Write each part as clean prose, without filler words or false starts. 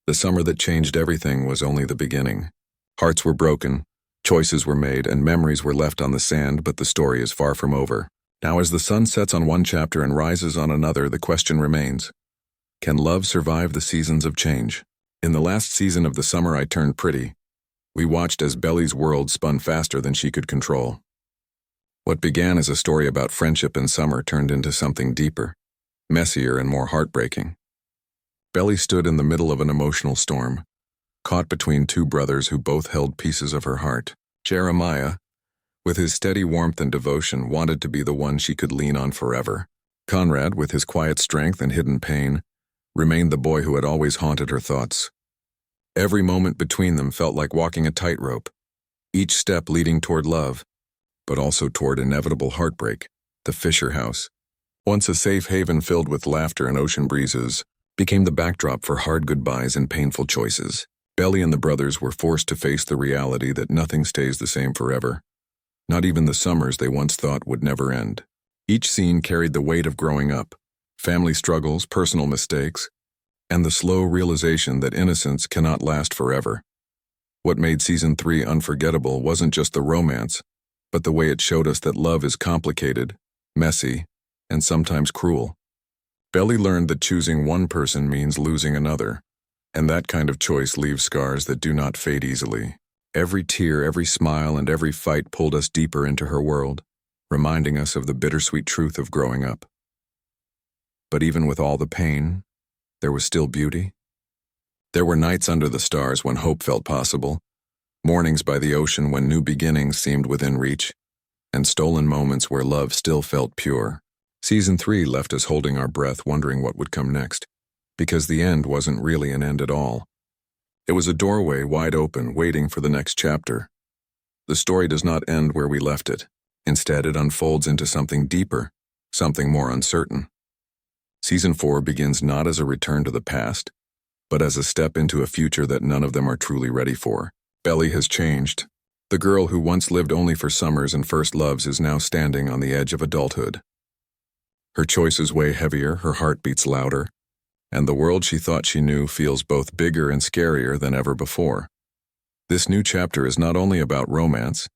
The summer that changed everything was only the beginning. Hearts were broken, choices were made, and memories were left on the sand, but the story is far from over. Now, as the sun sets on one chapter and rises on another, the question remains: can love survive the seasons of change? In the last season of The Summer I Turned Pretty, we watched as Belly's world spun faster than she could control. What began as a story about friendship and summer turned into something deeper, messier, and more heartbreaking. Belly stood in the middle of an emotional storm, caught between two brothers who both held pieces of her heart. Jeremiah, with his steady warmth and devotion, wanted to be the one she could lean on forever. Conrad, with his quiet strength and hidden pain, remained the boy who had always haunted her thoughts. Every moment between them felt like walking a tightrope, each step leading toward love, but also toward inevitable heartbreak. The Fisher house, once a safe haven filled with laughter and ocean breezes, became the backdrop for hard goodbyes and painful choices. Belly and the brothers were forced to face the reality that nothing stays the same forever, not even the summers they once thought would never end. Each scene carried the weight of growing up, family struggles, personal mistakes, and the slow realization that innocence cannot last forever. What made Season 3 unforgettable wasn't just the romance, but the way it showed us that love is complicated, messy, and sometimes cruel. Belly learned that choosing one person means losing another, and that kind of choice leaves scars that do not fade easily. Every tear, every smile, and every fight pulled us deeper into her world, reminding us of the bittersweet truth of growing up. But even with all the pain, there was still beauty. There were nights under the stars when hope felt possible, mornings by the ocean when new beginnings seemed within reach, and stolen moments where love still felt pure. Season 3 left us holding our breath, wondering what would come next, because the end wasn't really an end at all. It was a doorway wide open, waiting for the next chapter. The story does not end where we left it. Instead, it unfolds into something deeper, something more uncertain. Season 4 begins not as a return to the past, but as a step into a future that none of them are truly ready for. Belly has changed. The girl who once lived only for summers and first loves is now standing on the edge of adulthood. Her choices weigh heavier, her heart beats louder, and the world she thought she knew feels both bigger and scarier than ever before. This new chapter is not only about romance,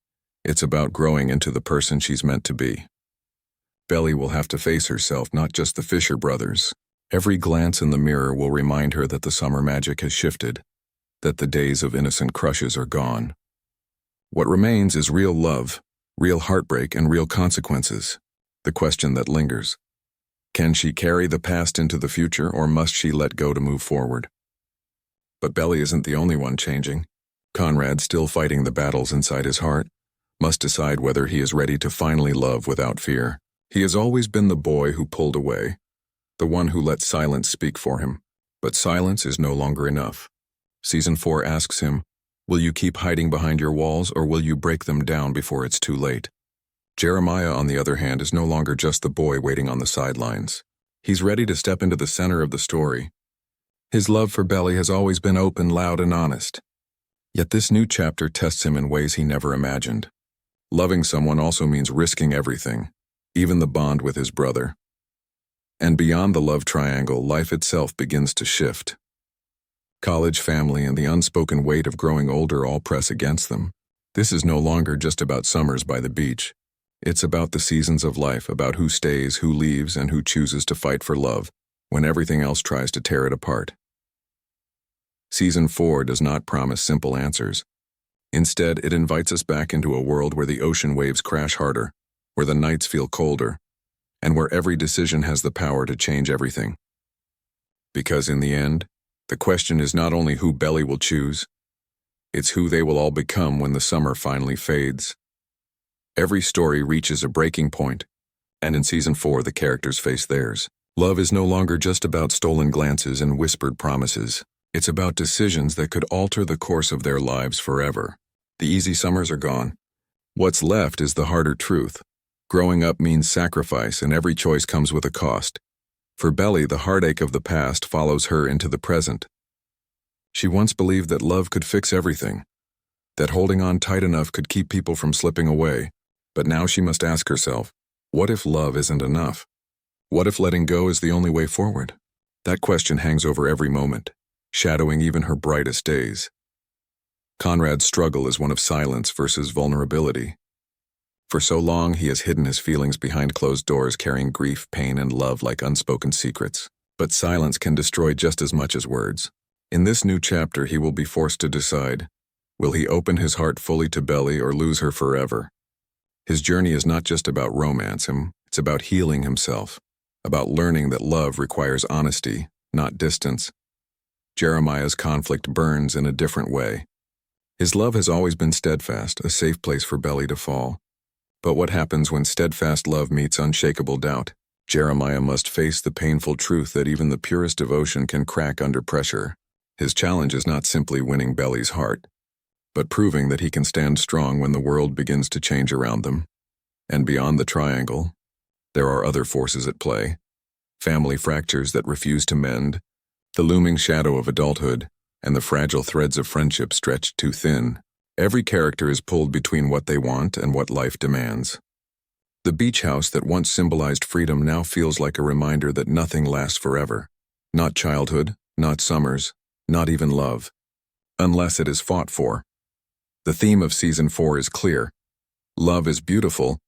it's about growing into the person she's meant to be. Belly will have to face herself, not just the Fisher brothers. Every glance in the mirror will remind her that the summer magic has shifted, that the days of innocent crushes are gone. What remains is real love, real heartbreak, and real consequences. The question that lingers: can she carry the past into the future, or must she let go to move forward? But Belly isn't the only one changing. Conrad, still fighting the battles inside his heart, must decide whether he is ready to finally love without fear. He has always been the boy who pulled away, the one who let silence speak for him. But silence is no longer enough. Season 4 asks him, will you keep hiding behind your walls, or will you break them down before it's too late? Jeremiah, on the other hand, is no longer just the boy waiting on the sidelines. He's ready to step into the center of the story. His love for Belly has always been open, loud, and honest. Yet this new chapter tests him in ways he never imagined. Loving someone also means risking everything, even the bond with his brother. And beyond the love triangle, life itself begins to shift. College, family, and the unspoken weight of growing older all press against them. This is no longer just about summers by the beach. It's about the seasons of life, about who stays, who leaves, and who chooses to fight for love when everything else tries to tear it apart. Season 4 does not promise simple answers. Instead, it invites us back into a world where the ocean waves crash harder, where the nights feel colder, and where every decision has the power to change everything. Because in the end, the question is not only who Belly will choose, it's who they will all become when the summer finally fades. Every story reaches a breaking point, and in Season 4 the characters face theirs. Love is no longer just about stolen glances and whispered promises. It's about decisions that could alter the course of their lives forever. The easy summers are gone. What's left is the harder truth. Growing up means sacrifice, and every choice comes with a cost. For Belly, the heartache of the past follows her into the present. She once believed that love could fix everything, that holding on tight enough could keep people from slipping away. But now she must ask herself, what if love isn't enough? What if letting go is the only way forward? That question hangs over every moment, shadowing even her brightest days. Conrad's struggle is one of silence versus vulnerability. For so long, he has hidden his feelings behind closed doors, carrying grief, pain, and love like unspoken secrets. But silence can destroy just as much as words. In this new chapter, he will be forced to decide, will he open his heart fully to Belly or lose her forever? His journey is not just about romance, it's about healing himself, about learning that love requires honesty, not distance. Jeremiah's conflict burns in a different way. His love has always been steadfast, a safe place for Belly to fall. But what happens when steadfast love meets unshakable doubt? Jeremiah must face the painful truth that even the purest devotion can crack under pressure. His challenge is not simply winning Belly's heart, but proving that he can stand strong when the world begins to change around them. And beyond the triangle, there are other forces at play. Family fractures that refuse to mend, the looming shadow of adulthood, and the fragile threads of friendship stretched too thin. Every character is pulled between what they want and what life demands. The beach house that once symbolized freedom now feels like a reminder that nothing lasts forever. Not childhood, not summers, not even love. Unless it is fought for. The theme of Season 4 is clear. Love is beautiful,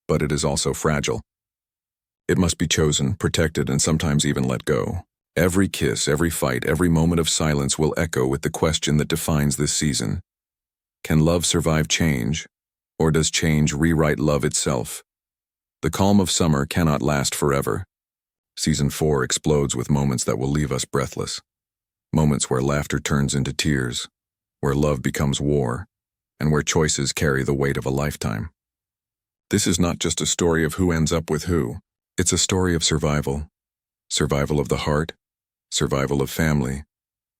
but it is also fragile. It must be chosen, protected, and sometimes even let go. Every kiss, every fight, every moment of silence will echo with the question that defines this season. Can love survive change, or does change rewrite love itself? The calm of summer cannot last forever. Season 4 explodes with moments that will leave us breathless. Moments where laughter turns into tears, where love becomes war, and where choices carry the weight of a lifetime. This is not just a story of who ends up with who. It's a story of survival. Survival of the heart, survival of family,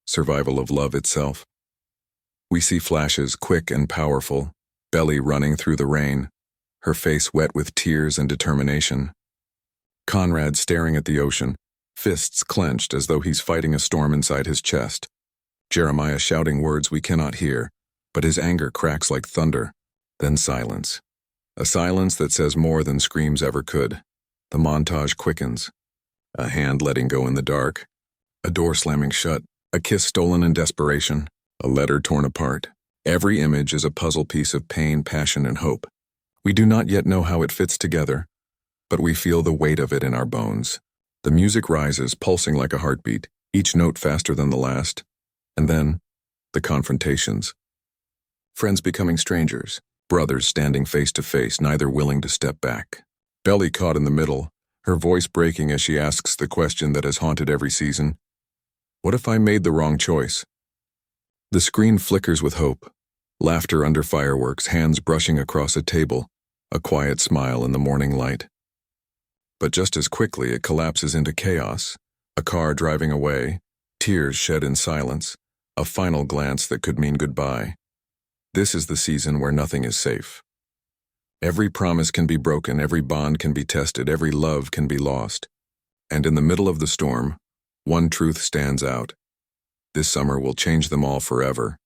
survival of love itself. We see flashes, quick and powerful, Belly running through the rain, her face wet with tears and determination. Conrad staring at the ocean, fists clenched as though he's fighting a storm inside his chest. Jeremiah shouting words we cannot hear, but his anger cracks like thunder. Then silence. A silence that says more than screams ever could. The montage quickens. A hand letting go in the dark. A door slamming shut. A kiss stolen in desperation. A letter torn apart. Every image is a puzzle piece of pain, passion, and hope. We do not yet know how it fits together, but we feel the weight of it in our bones. The music rises, pulsing like a heartbeat, each note faster than the last. And then, the confrontations. Friends becoming strangers, brothers standing face to face, neither willing to step back. Belly caught in the middle, her voice breaking as she asks the question that has haunted every season. What if I made the wrong choice? The screen flickers with hope. Laughter under fireworks, hands brushing across a table, a quiet smile in the morning light. But just as quickly it collapses into chaos, a car driving away, tears shed in silence, a final glance that could mean goodbye. This is the season where nothing is safe. Every promise can be broken, every bond can be tested, every love can be lost. And in the middle of the storm, one truth stands out. This summer will change them all forever.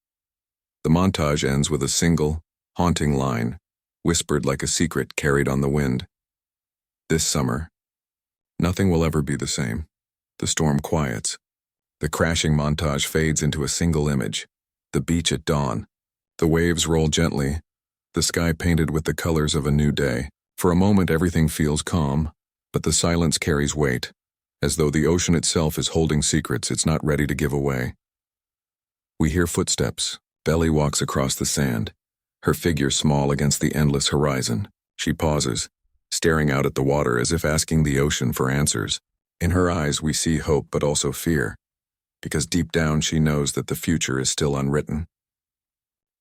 The montage ends with a single, haunting line, whispered like a secret carried on the wind. This summer, nothing will ever be the same. The storm quiets. The crashing montage fades into a single image. The beach at dawn. The waves roll gently, the sky painted with the colors of a new day. For a moment everything feels calm, but the silence carries weight, as though the ocean itself is holding secrets it's not ready to give away. We hear footsteps. Belly walks across the sand, her figure small against the endless horizon. She pauses, staring out at the water as if asking the ocean for answers. In her eyes we see hope but also fear, because deep down she knows that the future is still unwritten.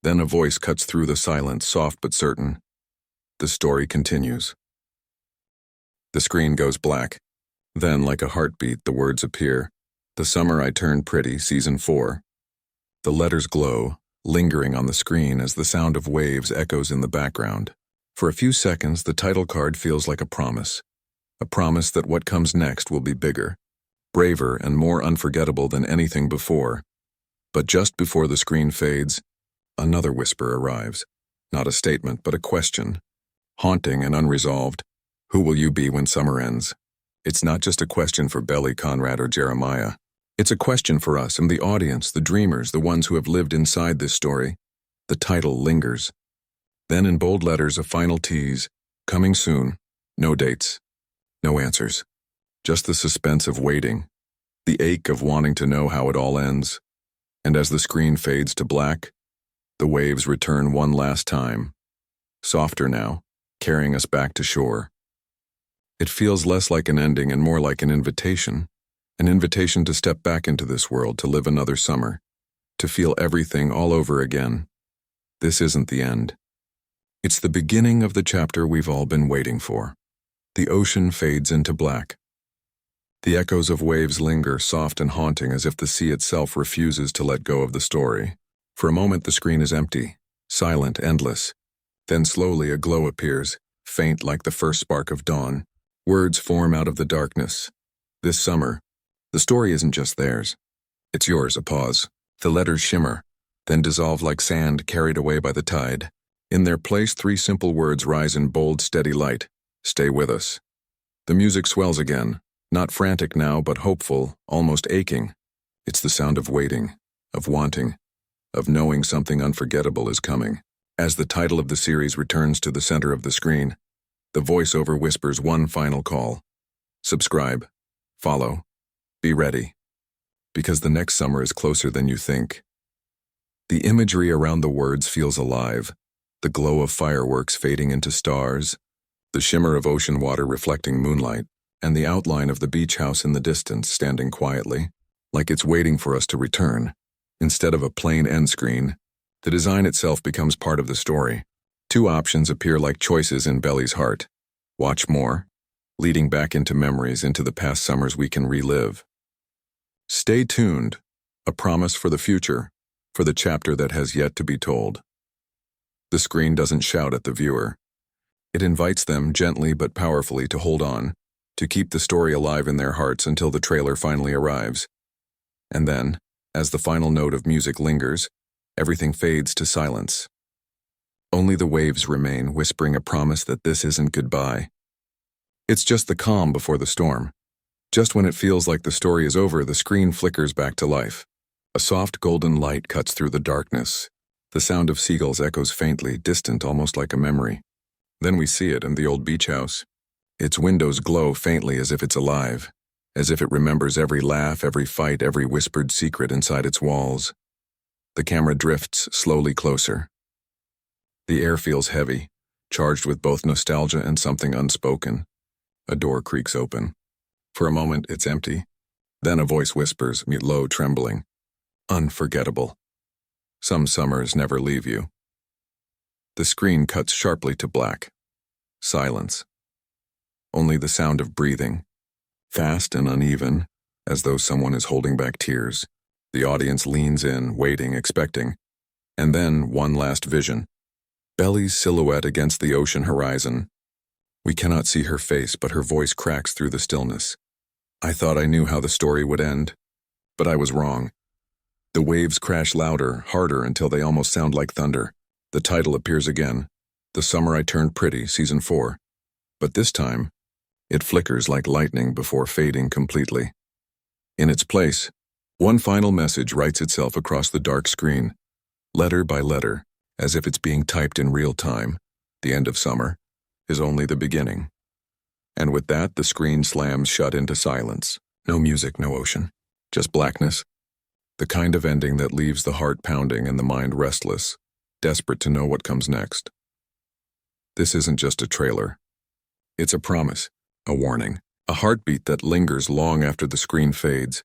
Then a voice cuts through the silence, soft but certain. The story continues. The screen goes black. Then, like a heartbeat, the words appear. The Summer I Turned Pretty, Season 4. The letters glow, lingering on the screen as the sound of waves echoes in the background. For a few seconds, the title card feels like a promise that what comes next will be bigger, braver, and more unforgettable than anything before. But just before the screen fades, another whisper arrives. Not a statement, but a question. Haunting and unresolved. Who will you be when summer ends? It's not just a question for Belly, Conrad, or Jeremiah. It's a question for us and the audience, the dreamers, the ones who have lived inside this story. The title lingers. Then in bold letters, a final tease, coming soon, no dates, no answers. Just the suspense of waiting, the ache of wanting to know how it all ends. And as the screen fades to black, the waves return one last time, softer now, carrying us back to shore. It feels less like an ending and more like an invitation to step back into this world, to live another summer, to feel everything all over again. This isn't the end. It's the beginning of the chapter we've all been waiting for. The ocean fades into black. The echoes of waves linger, soft and haunting, as if the sea itself refuses to let go of the story. For a moment the screen is empty, silent, endless. Then slowly a glow appears, faint like the first spark of dawn. Words form out of the darkness. This summer, the story isn't just theirs. It's yours. A pause. The letters shimmer, then dissolve like sand carried away by the tide. In their place, 3 simple words rise in bold, steady light. Stay with us. The music swells again, not frantic now, but hopeful, almost aching. It's the sound of waiting, of wanting, of knowing something unforgettable is coming. As the title of the series returns to the center of the screen, the voiceover whispers one final call. Subscribe. Follow. Be ready. Because the next summer is closer than you think. The imagery around the words feels alive. The glow of fireworks fading into stars, the shimmer of ocean water reflecting moonlight, and the outline of the beach house in the distance standing quietly, like it's waiting for us to return. Instead of a plain end screen, the design itself becomes part of the story. 2 options appear like choices in Belly's heart. Watch more, leading back into memories, into the past summers we can relive. Stay tuned, a promise for the future, for the chapter that has yet to be told. The screen doesn't shout at the viewer. It invites them gently but powerfully to hold on, to keep the story alive in their hearts until the trailer finally arrives. And then, as the final note of music lingers, everything fades to silence. Only the waves remain, whispering a promise that this isn't goodbye. It's just the calm before the storm. Just when it feels like the story is over, the screen flickers back to life. A soft golden light cuts through the darkness. The sound of seagulls echoes faintly, distant, almost like a memory. Then we see it in the old beach house. Its windows glow faintly, as if it's alive, as if it remembers every laugh, every fight, every whispered secret inside its walls. The camera drifts slowly closer. The air feels heavy, charged with both nostalgia and something unspoken. A door creaks open. For a moment, it's empty. Then a voice whispers, low, trembling. Unforgettable. Some summers never leave you. The screen cuts sharply to black. Silence. Only the sound of breathing, fast and uneven, as though someone is holding back tears. The audience leans in, waiting, expecting. And then one last vision. Belly's silhouette against the ocean horizon. We cannot see her face, but her voice cracks through the stillness. I thought I knew how the story would end, but I was wrong. The waves crash louder, harder, until they almost sound like thunder. The title appears again. The Summer I Turned Pretty, Season 4. But this time, it flickers like lightning before fading completely. In its place, one final message writes itself across the dark screen, letter by letter, as if it's being typed in real time. The end of summer is only the beginning. And with that, the screen slams shut into silence. No music, no ocean. Just blackness. The kind of ending that leaves the heart pounding and the mind restless, desperate to know what comes next. This isn't just a trailer. It's a promise, a warning, a heartbeat that lingers long after the screen fades.